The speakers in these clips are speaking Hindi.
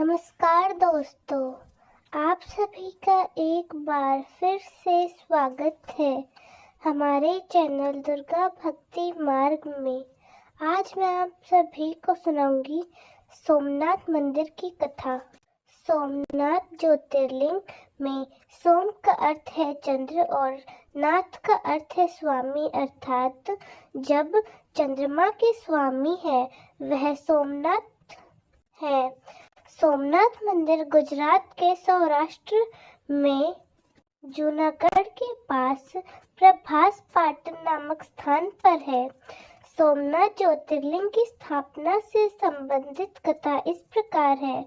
नमस्कार दोस्तों, आप सभी का एक बार फिर से स्वागत है हमारे चैनल दुर्गा भक्ति मार्ग में। आज मैं आप सभी को सुनाऊंगी सोमनाथ मंदिर की कथा। सोमनाथ ज्योतिर्लिंग में सोम का अर्थ है चंद्र और नाथ का अर्थ है स्वामी, अर्थात जब चंद्रमा के स्वामी है वह सोमनाथ है। सोमनाथ मंदिर गुजरात के सौराष्ट्र में जूनागढ़ के पास प्रभास पाटन नामक स्थान पर है। सोमनाथ ज्योतिर्लिंग की स्थापना से संबंधित कथा इस प्रकार है।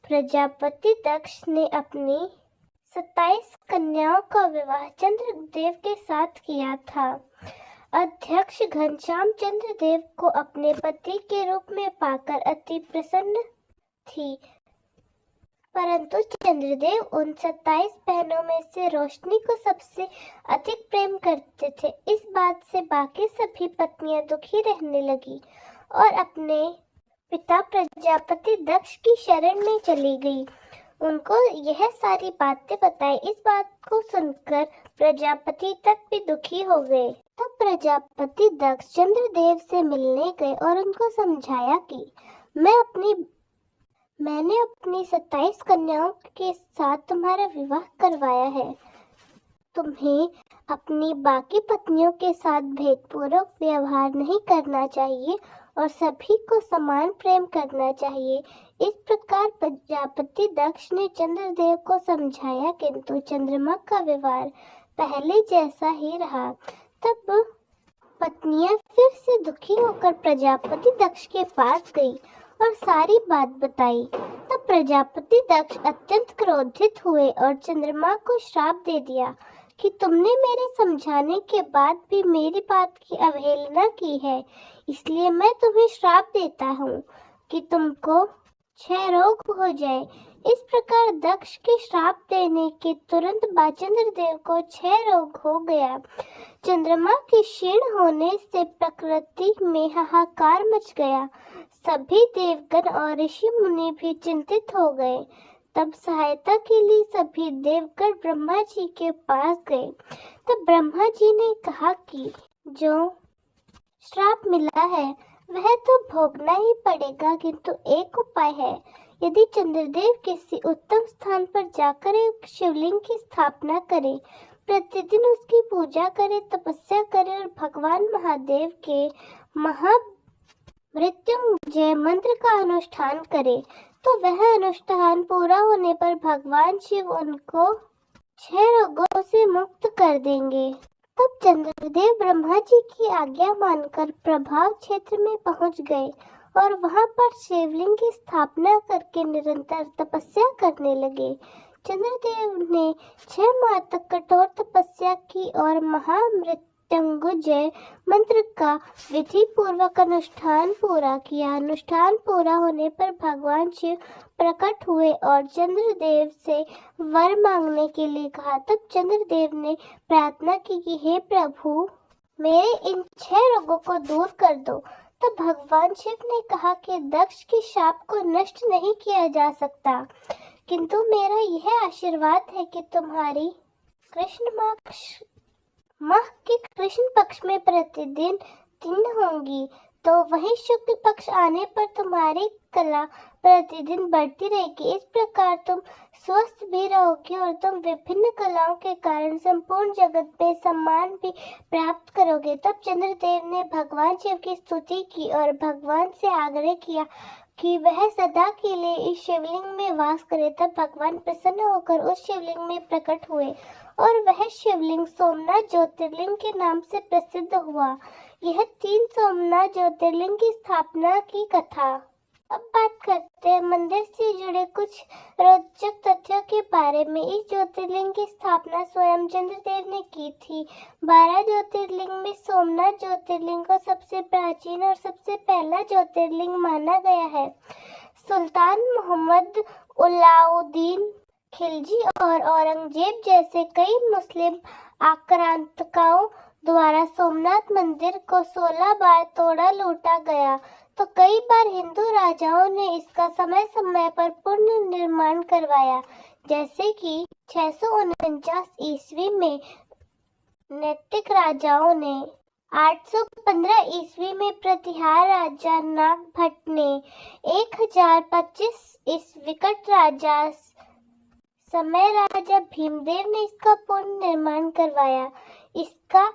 प्रजापति दक्ष ने अपनी 27 कन्याओं का विवाह चंद्रदेव के साथ किया था। अध्यक्ष घनश्याम चंद्रदेव को अपने पति के रूप में पाकर अति प्रसन्न थी, परंतु चंद्रदेव उन 27 बहनों में से रोशनी को सबसे अधिक प्रेम करते थे। इस बात से बाकी सभी पत्नियां दुखी रहने लगी और अपने पिता प्रजापति दक्ष की शरण में चली गई। उनको यह सारी बातें बताई। इस बात को सुनकर प्रजापति तक भी दुखी हो गए। तब प्रजापति दक्ष चंद्रदेव से मिलने गए और उनको समझाया कि मैंने अपनी 27 कन्याओं के साथ तुम्हारा विवाह करवाया है। तुम्हें अपनी बाकी पत्नियों के साथ भेदपूर्वक व्यवहार नहीं करना चाहिए और सभी को समान प्रेम करना चाहिए। इस प्रकार प्रजापति दक्ष ने चंद्रदेव को समझाया, किंतु चंद्रमा का व्यवहार पहले जैसा ही रहा। तब पत्नियां फिर से दुखी होकर प्रजापति दक्ष के पास गई और सारी बात बताई। तब प्रजापति दक्ष अत्यंत क्रोधित हुए और चंद्रमा को श्राप दे दिया कि तुमने मेरे समझाने के बाद भी मेरी बात की अवहेलना की है, इसलिए मैं तुम्हें श्राप देता हूँ कि तुमको क्षय रोग हो जाए। इस प्रकार दक्ष के श्राप देने के तुरंत बाद चंद्रदेव को क्षय रोग हो गया। चंद्रमा के क्षीण होने से प्रकृति में हाहाकार मच गया। सभी देवगण और ऋषि मुनि भी चिंतित हो गए। तब सहायता के लिए सभी देवगण ब्रह्मा जी के पास गए। तब ब्रह्मा जी ने कहा कि जो श्राप मिला है वह तो भोगना ही पड़ेगा, किंतु एक उपाय है। यदि चंद्रदेव किसी उत्तम स्थान पर जाकर एक शिवलिंग की स्थापना करे, प्रतिदिन उसकी पूजा करे, तपस्या करे और भगवान महादेव के मृत्युंजय मंत्र का अनुष्ठान करे, तो वह अनुष्ठान पूरा होने पर भगवान शिव उनको क्षय रोगों से मुक्त कर देंगे। तब चंद्रदेव ब्रह्मा जी की आज्ञा मानकर प्रभाव क्षेत्र में पहुंच गए और वहां पर शिवलिंग की स्थापना करके निरंतर तपस्या करने लगे। चंद्रदेव ने 6 माह तक कठोर तपस्या की और महामृत्युंजय मंत्र का विधि पूर्वक अनुष्ठान पूरा किया। अनुष्ठान पूरा होने पर भगवान शिव प्रकट हुए और चंद्रदेव से वर मांगने के लिए कहा। तब चंद्रदेव ने प्रार्थना की कि हे प्रभु, मेरे इन 6 रोगों को दूर कर दो। तब भगवान शिव ने कहा कि दक्ष के शाप को नष्ट नहीं किया जा सकता, किंतु मेरा यह आशीर्वाद है कि तुम्हारी माह के कृष्ण पक्ष में प्रतिदिन 3 होंगी, तो वही शुक्ल पक्ष आने पर तुम्हारी कला प्रतिदिन बढ़ती रहेगी। इस प्रकार तुम स्वस्थ भी रहोगे और तुम विभिन्न कलाओं के कारण संपूर्ण जगत में सम्मान भी प्राप्त करोगे। तब चंद्रदेव ने भगवान शिव की स्तुति की और भगवान से आग्रह किया कि वह सदा के लिए इस शिवलिंग में वास करे। तब भगवान प्रसन्न होकर उस शिवलिंग में प्रकट हुए और वह शिवलिंग सोमनाथ ज्योतिर्लिंग के नाम से प्रसिद्ध हुआ। यह 3 सोमनाथ ज्योतिर्लिंग की स्थापना की कथा। अब बात करते हैं मंदिर से जुड़े कुछ रोचक तथ्यों के बारे में। इस ज्योतिर्लिंग की स्थापना स्वयं चंद्रदेव ने की थी। 12 ज्योतिर्लिंग में सोमनाथ ज्योतिर्लिंग को सबसे प्राचीन और सबसे पहला ज्योतिर्लिंग माना गया है। सुल्तान मोहम्मद अलाउद्दीन खिलजी और औरंगजेब जैसे कई मुस्लिम आक्रांतकाओं द्वारा सोमनाथ मंदिर को 16 बार तोड़ा लूटा गया। तो कई बार हिंदू राजाओं ने इसका समय समय पर पुनर्निर्माण करवाया, जैसे कि 649 ईस्वी में नैतिक राजाओं ने, 815 ईस्वी में प्रतिहार राजा नागभट्ट ने, 1025 इस विकट राजा समय राजा भीमदेव ने इसका पुनर्निर्माण करवाया। इसका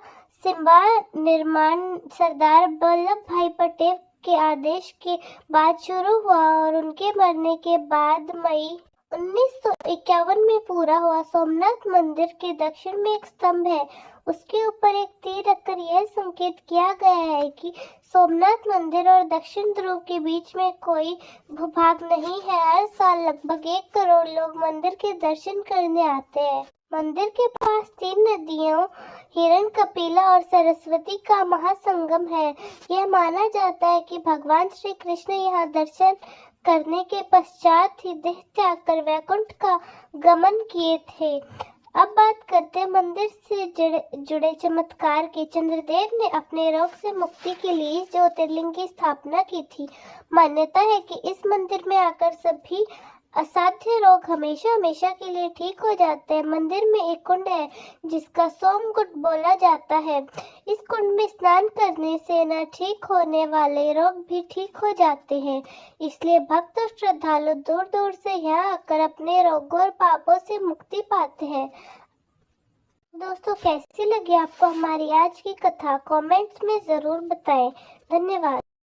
सिंबा निर्माण सरदार वल्लभ भाई पटेल के आदेश के बाद शुरू हुआ और उनके मरने के बाद मई 1951 में पूरा हुआ। सोमनाथ मंदिर के दक्षिण में एक स्तंभ है, उसके ऊपर एक तीर रखकर यह संकेत किया गया है कि सोमनाथ मंदिर और दक्षिण ध्रुव के बीच में कोई भूभाग नहीं है। हर साल लगभग 1 करोड़ लोग मंदिर के दर्शन करने आते हैं। मंदिर के पास 3 नदियों हिरण्यकपिला और सरस्वती का महासंगम है। यह माना जाता है कि भगवान श्री कृष्ण यहाँ दर्शन करने के पश्चात ही देह त्याग कर वैकुंठ का गमन किए थे। अब बात करते हैं मंदिर से जुड़े चमत्कार के। चंद्रदेव ने अपने रोग से मुक्ति के लिए ज्योतिर्लिंग की स्थापना की थी। मान्यता है कि इस मंदिर में आकर सभी असाध्य रोग हमेशा हमेशा के लिए ठीक हो जाते हैं। मंदिर में एक कुंड है जिसका सोमकुंड बोला जाता है। इस कुंड में स्नान करने से न ठीक होने वाले रोग भी ठीक हो जाते हैं। इसलिए भक्त और श्रद्धालु दूर दूर से यहाँ आकर अपने रोगों और पापों से मुक्ति पाते हैं। दोस्तों, कैसी लगी आपको हमारी आज की कथा? कमेंट्स में जरूर बताएं। धन्यवाद।